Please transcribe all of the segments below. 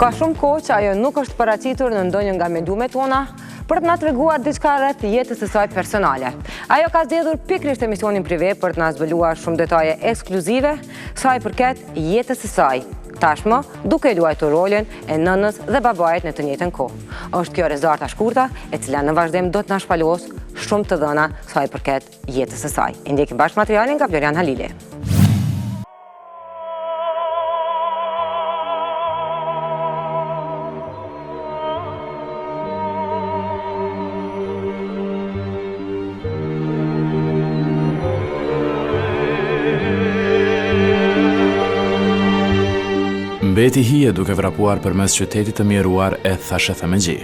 Ka shumë kohë që ajo nuk është paraqitur në ndonjë nga mediumet tona për të na treguar diçka rreth jetës së saj personale. Ajo ka zgjedhur pikërisht emisionin privé për të na zbuluar shumë detaje ekskluzive sa i përket jetës së saj. Tashmë, duke luajtur rolin e nënës dhe babait në të njëjtën kohë. Është kjo Rezarta Shkurta, e cila në vazhdim do të na shpalos shumë të dhëna sa i përket jetës së saj. E ndjekim bashkë materialin nga Florian Halili. Mbeti hije duke vrapuar përmes qytetit të mjeruar e thashe themegji.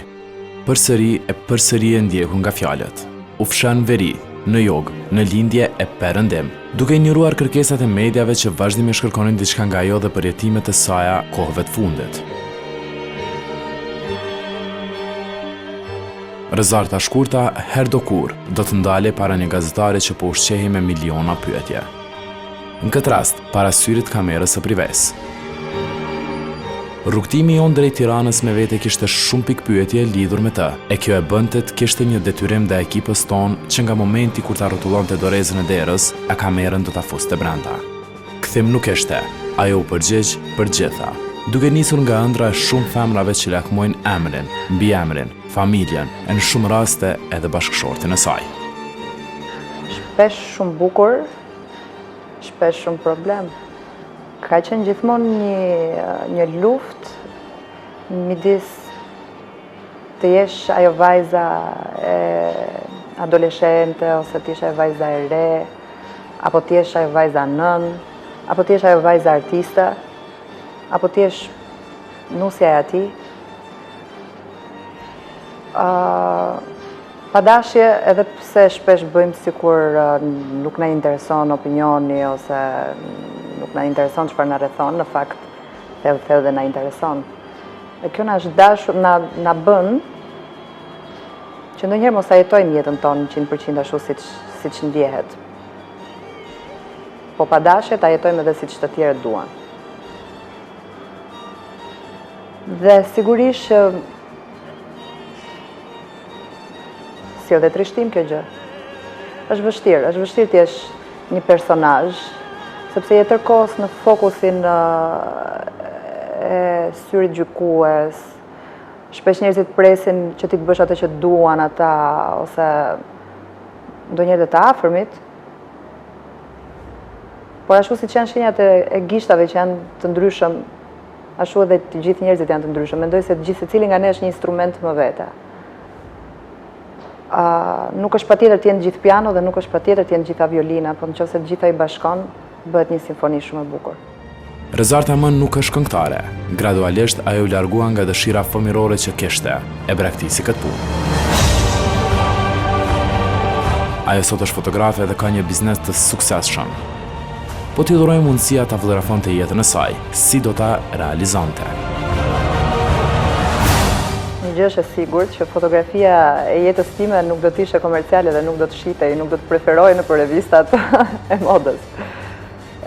Përsëri e ndjeku nga fjalët. U fshan veri, në jog, në lindje e perëndim, duke ignoruar kërkesat e mediave që vazhdimisht kërkonin diçka nga ajo dhe përjetimet e saja kohëve të fundit. Rezarta Shkurta her do kur do të ndale para një gazetari që po ushqehi me miliona pyetje. Në këtë rast, para syrit kamerës së prives. Rrugtimi jonë drejt Tiranës me vete kishte shumë pikë pyetje lidhur me të, e kjo e bënte të kishte një detyrim dhe ekipës tonë që nga momenti kur ta rrotullonte dorezën e derës, a kamerën do ta fuste brenda. Kthim nuk ishte, ajo u përgjigj për gjitha, duke nisur nga ëndra e shumë femrave që lakmojnë emrin, mbiemrin, familjen, e në shumë raste edhe bashkëshortin e saj. Shpesh shumë bukur, shpesh shumë problem. Ka qenë gjithmonë një luftë midis të jesh ajo vajza e adoleshente, ose të jesh ajo vajza e re, apo të jesh ajo vajza nën, apo të jesh ajo vajza artiste, apo të jesh nusja e atij. Padashje, edhe pse shpesh bëjmë sikur nuk na intereson opinioni ose nuk na intereson çfarë na rrethon, në fakt thellë dhe na intereson. Dhe kjo na është dashur, na bën që ndonjëherë mos ta jetojmë jetën tonë 100% ashtu siç ndjehet. Po padashje ta jetojmë edhe siç të tjerët duan. Dhe sigurisht që sjell dhe trishtim kjo gjë. Është vështirë të jesh një personazh, sepse je tërkohës në fokusin e syrit gjykues. Shpesh njerëzit presin që ti të bësh atë që duan ata, ose ndonjëherë të afërmit. Por ashtu siç janë shenjat e gishtave që janë të ndryshëm, ashtu edhe të gjithë njerëzit janë të ndryshëm. Mendoj se secili nga ne është një instrument më vete. Nuk është patjetër të jenë gjithë piano dhe nuk është patjetër të jenë gjitha violina, por nëse të gjitha i bashkon, bëhet një simfoni shumë e bukur. Rezarta më nuk është këngëtare. Gradualisht ajo u largua nga dëshira fëmijërore që kishte, e braktisi këtë punë. Ajo sot është fotografe dhe ka një biznes të suksesshëm. Po t'i dhurojmë mundësia ta fotografonte jetën e saj, si do ta realizonte. Një gjë është e sigurt që fotografia e jetës time nuk do të ishte komerciale dhe nuk do të shitej, nuk do të preferoj në për revistat e modës.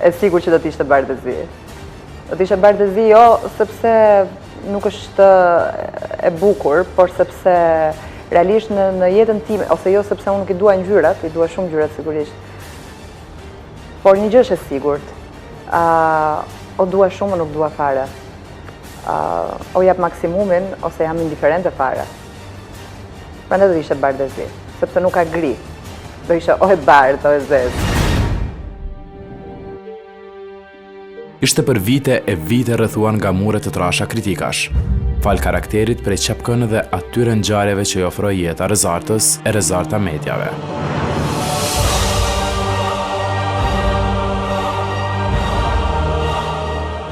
E sigurt që do të ishte bardhëzi. Do të ishte bardhëzi jo sepse nuk është e bukur, por sepse realisht në jetën time, ose jo sepse unë nuk i dua ngjyrat, i dua shumë ngjyrat sigurisht. Por një gjë është e sigurt. O dua shumë o nuk dua fare. O jap maksimumin, ose jam indiferente fare. Prandaj do të ishte bardhëzi, sepse nuk ka gri. Do ishte o e bardhë, o e zezë. Ishte për vite e vite rrethuar nga mure të trasha kritikash, fal karakterit prej çapkën dhe atyre ngjarjeve që i ofroi jeta Rezartës e Rezarta Mediave.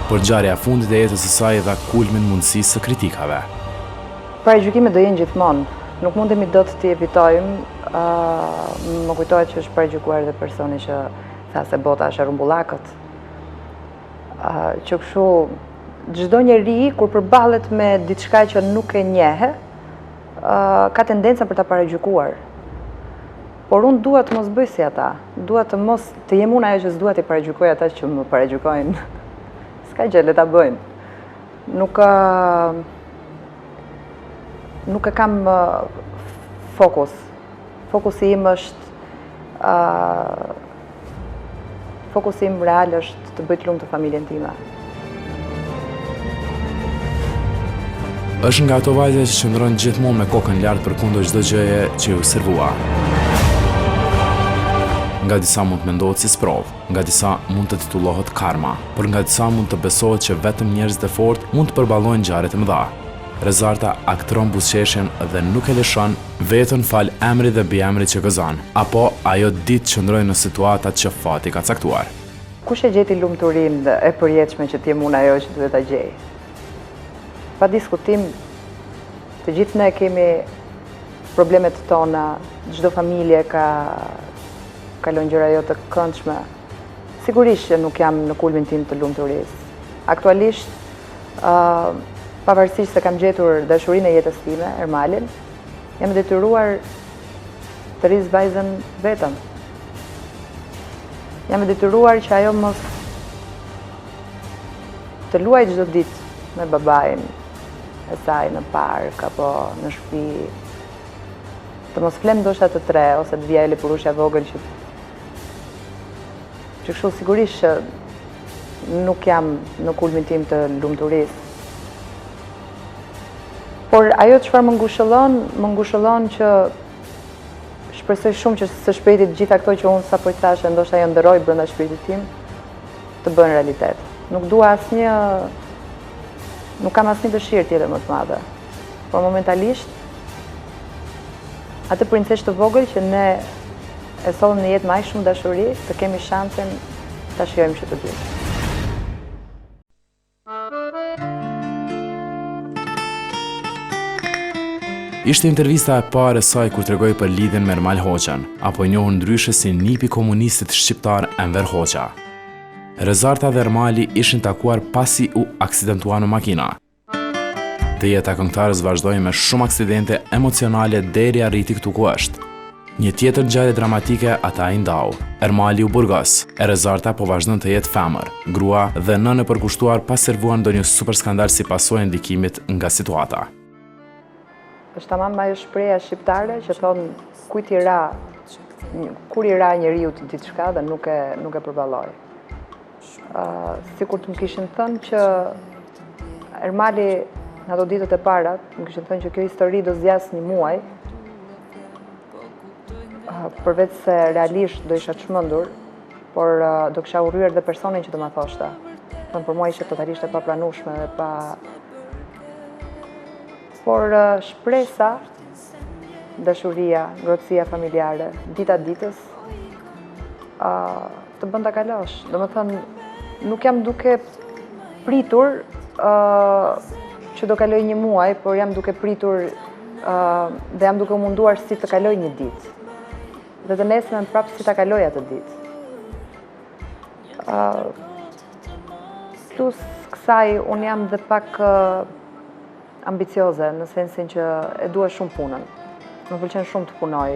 Por ngjarja e fundit e jetës së saj dha kulmin mundësisë së kritikave. Paragjykimet do jenë gjithmonë. Nuk mundemi dot t'i evitojmë. Më kujtohet që është paragjykuar dhe personi që tha se bota është e rrumbullakët. Që kështu çdo njeri kur përballet me diçka që nuk e njeh, ka tendencën për ta paragjykuar. Por unë dua të mos bëj si ata. Dua të jem unë ajo që s'dua t'i paragjykoj ata që më paragjykojnë. S'ka gjë, le ta bëjnë. Nuk e kam fokus. Fokusi im është fokusi im real është të bëj të lumtur familjen time. Është nga ato vajza që qëndron gjithmonë me kokën lart përkundër çdo gjëje që ju servua. Nga disa mund të mendohet si sprov, nga disa mund të titullohet karma, por nga disa mund të besohet që vetëm njerëzit e fortë mund të përballojnë ngjarje të mëdha. Rezarta aktron buzëqeshjen dhe nuk e lëshon vetën fal emrit dhe biemrit që gëzon, apo ajo ditë qëndroi në situatat që fati ka caktuar. Kush e gjeti lumturinë e përjetshme që ti mund ajo që duhet ta gjej? Pa diskutim, të gjithë ne kemi problemet tona, çdo familje kalon gjëra jo të këndshme. Sigurisht që nuk jam në kulmin tim të lumturisë. Aktualisht, pavarësisht se kam gjetur dashurinë e jetës time, Ermalin, jam detyruar të rriz vajzën vetëm. Jam detyruar që ajo mos të luaj çdo ditë me babain e saj në park apo në shtëpi, të mos flem ndoshta të tre ose të vijë lepurushja vogël që kështu sigurisht që nuk jam në kulmin tim të lumturisë. Por ajo çfarë më ngushëllon që shpresoj shumë që së shpejti të gjitha këto që unë sapo i thashë ndoshta jo ndërroj brenda shpirtit tim të bëhen realitet. Nuk kam asnjë dëshirë tjetër më të madhe. Por momentalisht atë princesh të vogël që ne e sollim në jetë më aq shumë dashuri, të kemi shansen ta shijojmë që të dy. Ishte intervista e parë e saj kur tregoi për lidhjen me Ermal Hoxhan, apo i njohur ndryshe si nipi komunistit shqiptar Enver Hoxha. Rezarta dhe Ermali ishin takuar pasi u aksidentua në makina. Të jeta këngëtarës vazhdoi me shumë aksidente emocionale deri arriti këtu ku është. Një tjetër ngjarje dramatike ata i ndau. Ermali u burgos, e Rezarta po vazhdon të jetë femër, grua dhe nënë e përkushtuar pas servuan ndonjë super skandal si pasojë e ndikimit nga situata. Është tamam ajo shpreha shqiptare që thon kur i ra njeriu të diçka dhe nuk e përballoj. Sikur të më kishin thënë që Ermali në ato ditët e para, më kishin thënë që kjo histori do zgjas një muaj, përveç se realisht do isha çmendur, por do kisha urryer dhe personin që do ma thoshte. Për mua ishte totalisht e papranueshme dhe pa. Por shpresa, dashuria, ngrohtësia familjare, dita ditës, të bën ta kalosh. Domethënë, nuk jam duke pritur që do kaloj një muaj, por jam duke pritur dhe jam duke munduar si të kaloj një ditë. Dhe të nesërmen prapë si ta kaloj atë ditë. Plus kësaj, unë jam dhe pak ambicioze, në sensin që e dua shumë punën. Më pëlqen shumë të punoj.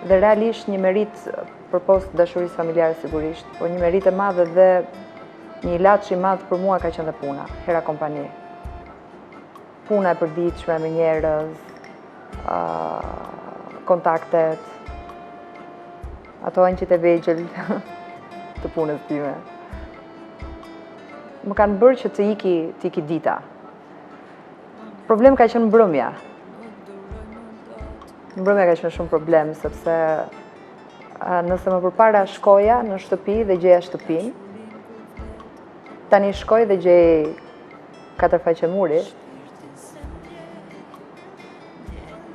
Dhe realisht një merit përpost dashurisë familjare sigurisht, por një merit e madhe dhe një ilaç i madh për mua ka qenë dhe puna, hera kompani. Puna e përditshme me njerëz, kontaktet, ato anqit e vegjël të punës time. Më kanë bërë që të iki dita. Problem ka qenë mbrëmja. Mbrëmja ka qenë shumë problem, sepse nëse më përpara shkoja në shtëpi dhe gjeja shtëpinë, tani shkoj dhe gjej 4 faqe muri,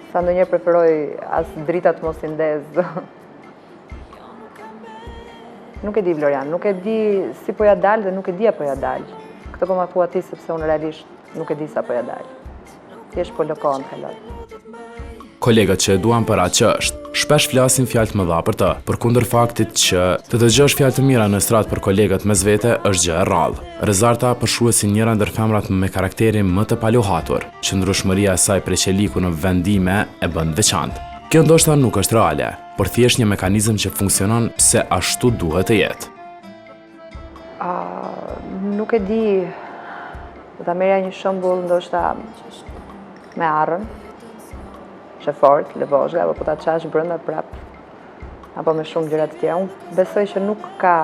sa ndonjëherë preferoj as dritat mos i ndez. Nuk e di Florian, nuk e di si po ja dal dhe nuk e di apo ja dal. Këtë po ma thua ti sepse unë realisht nuk e di sa po ja dal. Thjesht po lëkon kaloj. Kolegët që e duan për atë që është, shpesh flasin fjalë të mëdha për të, përkundër faktit që të dëgjosh fjalë të mira në strat për kolegët mes vete është gjë e rrallë. Rezarta përshuhet si njëra ndër femrat me karakterin më të palohatur, që ndryshmëria e saj prej qeliku në vendime e bën veçantë. Kjo ndoshta nuk është reale, por thjesht një mekanizëm që funksionon pse ashtu duhet të jetë. Nuk e di, do ta merrja një shembull ndoshta me arrën, që fort, lëvozhga, apo po ta qash brenda prap, apo me shumë gjëra të tjera. Unë besoj që nuk ka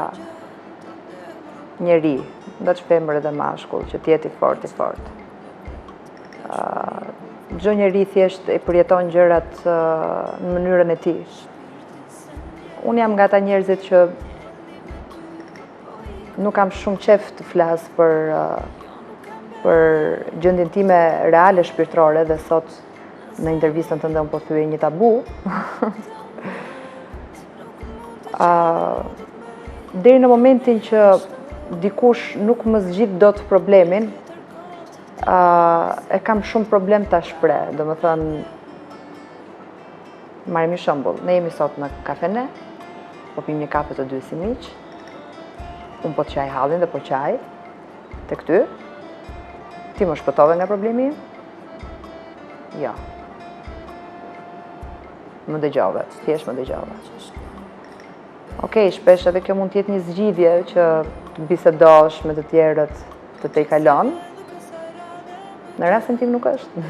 njeri, do të femër edhe mashkull, që t'jeti fort. Çdo njeri thjesht e përjeton gjërat në mënyrën e tij. Unë jam nga ata njerëzit që nuk kam shumë qef të flas për gjendjen time reale shpirtërore dhe sot në intervistën tënde unë po thyej një tabu. Deri në momentin që dikush nuk më zgjidh dot problemin, e kam shumë problem ta shpreh. Domethënë, marrim një shembull. Ne jemi sot në kafene, po pim një kafe të dy si miq. Unë po të qaj hallin dhe po qaj të këty. Ti më shpëtove nga problemi? Jo. Më dëgjove, thjesht më dëgjove. Okej, shpesh edhe kjo mund t'jetë një zgjidhje që të bisedosh me të tjerët të te i kalon. Në rastin tim nuk është.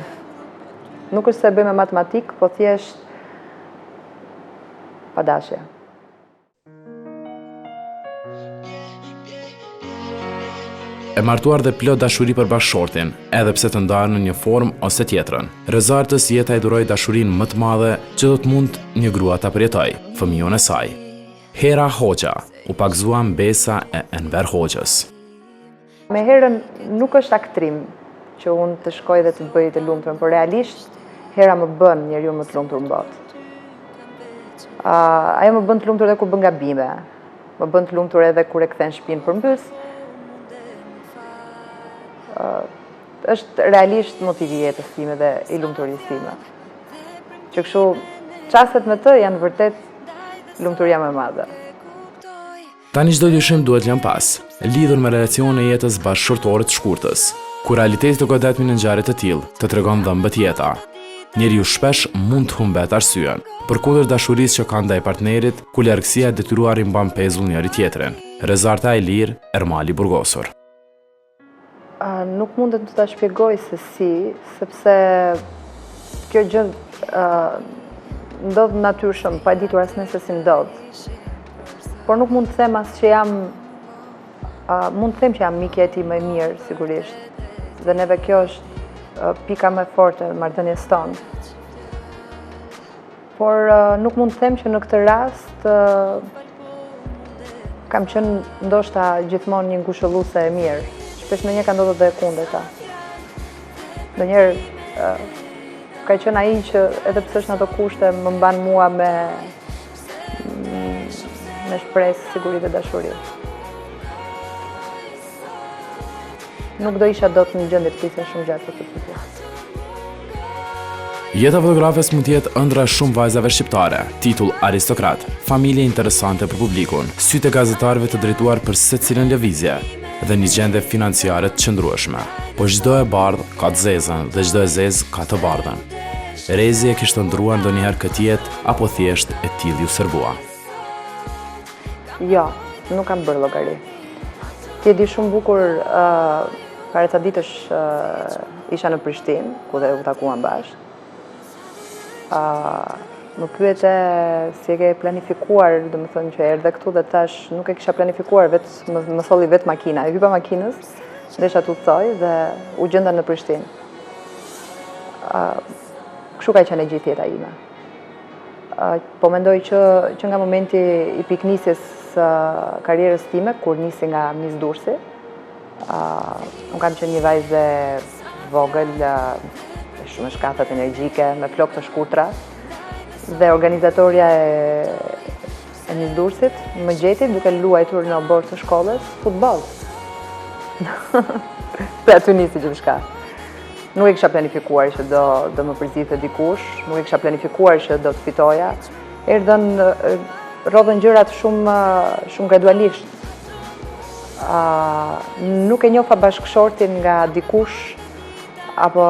Nuk është se bëj me matematik, po thjesht pa dashje. E martuar dhe plot dashuri për bashkëshortin, edhe pse të ndarë në një formë ose tjetrën. Rëzartës jeta i duroi dashurinë më të madhe që do të mund një grua ta përjetoj, fëmijën e saj. Hera Hoxha, u pagzua mbesa e Enver Hoxhës. Me herën nuk është aktrim që unë të shkoj dhe të bëj të lumtur, por realisht Hera më bën njeriu më të lumtur në botë. Ajo më bën të lumtur edhe kur bën gabime, më bën të lumtur edhe kur e kthen shtëpinë përmbys. Është realisht motivi i jetës time dhe i lumturisë time. Që kështu, çastet me të janë vërtet lumturia më e madhe. Tani çdo dyshim duhet lënë pas, lidhur me relacione e jetës bashkëshortore të shkurtës. Kur realiteti të godet me në ngjarje të tillë, të tregon dhëmbët jeta. Njeriu shpesh mund të humbet arsyen, përkundër dashurisë që ka ndaj partnerit, ku largësia e detyruar i mban pezull njëri tjetrin. Rezarta e lirë, Ermali Burgosur. Nuk mundet të ta shpjegoj se si, sepse kjo gjë ndodh natyrshëm, pa e ditur asnjë se si ndodh. Por nuk mund të them as që jam, mund të them që jam mikja e tij më e mirë, sigurisht. Dhe neve kjo është pika më e fortë e marrëdhënies tonë. Por nuk mund të them që në këtë rast kam qenë ndoshta gjithmonë një ngushëlluese e mirë. Shpesh me një ka ndodhur dhe e kundërta. Ndonjëherë ka qenë ai që edhe pse është në ato kushte më mban mua me shpresë, siguri dhe dashuri. Nuk do isha dot në gjendje të prisja shumë gjatë për të pyetje. Jeta fotografes mund të jetë ëndra shumë vajzave shqiptare, titull aristokrat, familje interesante për publikun, sytë e gazetarëve të drejtuar për secilën lëvizje, dhe një gjendje financiare të qëndrueshme. Po çdo e bardhë ka të zezën dhe çdo e zezë ka të bardhën. Rezi e kishte ndruar ndonjëherë këtë jetë apo thjesht e tillë ju servua? Jo, nuk kam bërë llogari. Ti e di shumë bukur, para ca ditësh isha në Prishtinë, ku dhe u takuam bashkë. Më pyete si e ke planifikuar, domethënë që erdhe këtu dhe tash nuk e kisha planifikuar, më solli vetë makina. E hypa makinës, desha të udhtoj dhe u gjenda në Prishtinë. Kështu ka qenë e gjithë jeta ime. Po mendoj që nga momenti i piknisjes së karrierës time, kur nisi nga Miss Durrësi, unë kam qenë një vajzë vogël, shumë e shkatët, energjike, me flokë të shkurtra. Dhe organizatorja e Miss Durrësit më gjeti duke luajtur në obor të shkollës futboll. Dhe aty nisi gjithçka. Nuk e kisha planifikuar që do më përzihte dikush, nuk e kisha planifikuar që do të fitoja. Rodhen gjërat shumë gradualisht. Nuk e njofa bashkëshortin nga dikush apo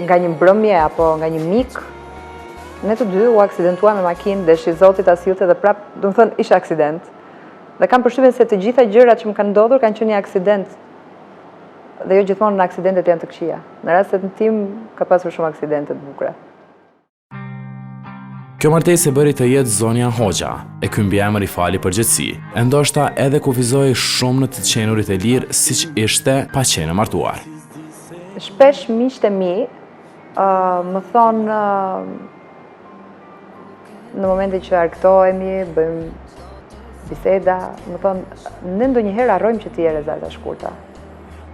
nga një mbrëmje apo nga një mik. Ne të dy u aksidentua me makinë dhe shi Zotit as jute dhe prap, do të thënë, ishte aksident. Dhe kam përshtypjen se të gjitha gjërat që më kanë ndodhur kanë qenë një aksident. Dhe jo gjithmonë në aksidentet janë të këqija. Në rastin tim ka pasur shumë aksidente të bukura. Kjo martesë e bëri të jetë Zonja Hoxha, e ky mbiemër i fali përgjithësi, e ndoshta edhe kufizoi shumë në të qenurit e lirë siç ishte pa qenë martuar. Shpesh miqtë e mi më thonë në momentin që argëtohemi, bëjmë biseda, më thonë, ne ndonjëherë harrojmë që ti je Rezarta Shkurta.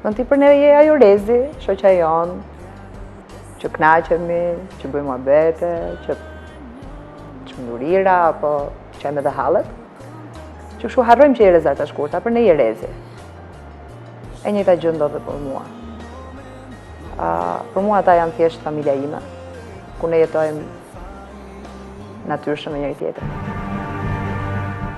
Në ti për ne je ajo Rezi, shoqja jonë, që kënaqemi, që bëjmë muhabete, që çmendurira apo qajmë edhe hallet. Që kështu harrojmë që je Rezarta Shkurta, për ne je Rezi. E njëjta gjë ndodhet për mua. Për mua ata janë thjesht familja ime, ku ne jetojmë natyrshëm me njëri tjetrin.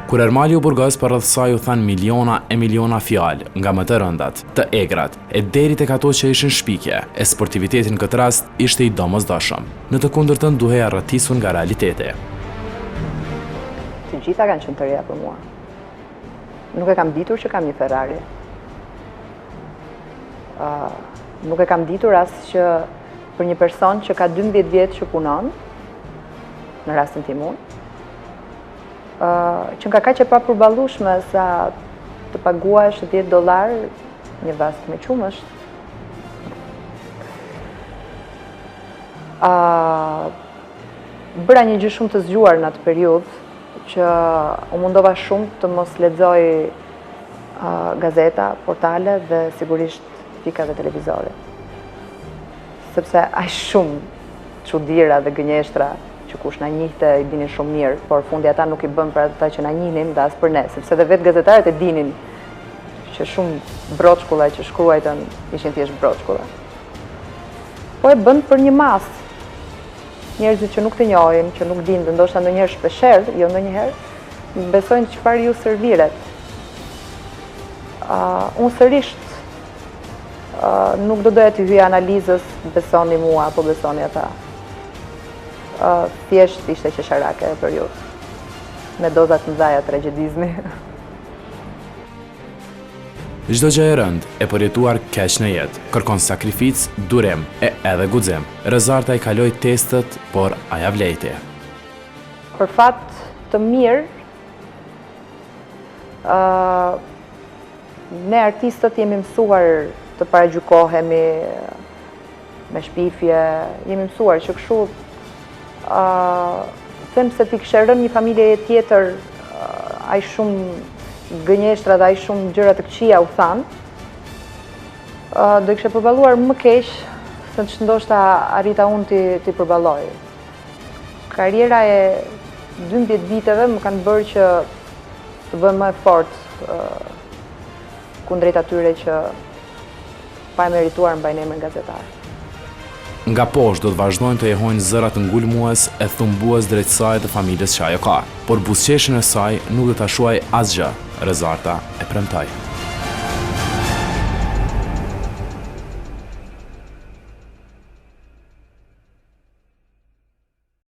Kur Ermali u burgos, për rreth saj u than miliona e miliona fjalë, nga më të rëndat, të egrat, e deri tek ato që ishin shpikje, e sportiviteti në këtë rast ishte i domosdoshëm. Në të kundërtën duhej arratisur nga realiteti. Të gjitha kanë qenë të reja për mua. Nuk e kam ditur që kam një Ferrari. Nuk e kam ditur as që për një person që ka 12 vjetë që punon, në rastin tim unë, që nga kaq e papërballueshme sa të paguash $10 një vast me qumësht. Bëra një gjë shumë të zgjuar në atë periudhë, që u mundova shumë të mos lexoj gazeta, portale dhe sigurisht fika dhe televizori. Sepse aq shumë çuditëra dhe gënjeshtra që kush na njihte i dinin shumë mirë, por fundi ata nuk i bën për ata që na njihnin dhe as për ne, sepse edhe vetë gazetarët e dinin që shumë broçkulla që shkruajtën ishin thjesht broçkulla. Po e bën për një masë. Njerëzit që nuk të njohin, që nuk dinë, dhe ndoshta ndonjëherë shpeshherë, jo ndonjëherë, besojnë çfarë ju serviret. Unë sërisht nuk do doja të hyj analizës besoni mua apo besoni ata. Thjesht ishte qesharake e periudhë, me dozat mëdha tragjedizmi. Çdo gjë e rëndë e përjetuar keq në jetë, kërkon sakrificë, durim e edhe guxim. Rezarta i kaloi testet, por aja vlejti. Për fat të mirë, ne artistët jemi mësuar të paragjykohemi me shpifje, jemi mësuar që kështu them se ti kishe rënë një familje tjetër, aq shumë gënjeshtra dhe aq shumë gjëra të këqija u than, do kishe përballuar më keq se që ndoshta arrita unë ti përballoj. Karriera e 12 viteve më kanë bërë që të bëhem më e fortë kundrejt atyre që pa e merituar mbajnë emrin gazetar. Nga poshtë do të vazhdojnë të jehojnë zërat ngulmues e thumbues drejt saj të familjes që ajo ka, por buzëqeshjen e saj nuk do ta shuaj asgjë, Rezarta e premtoi.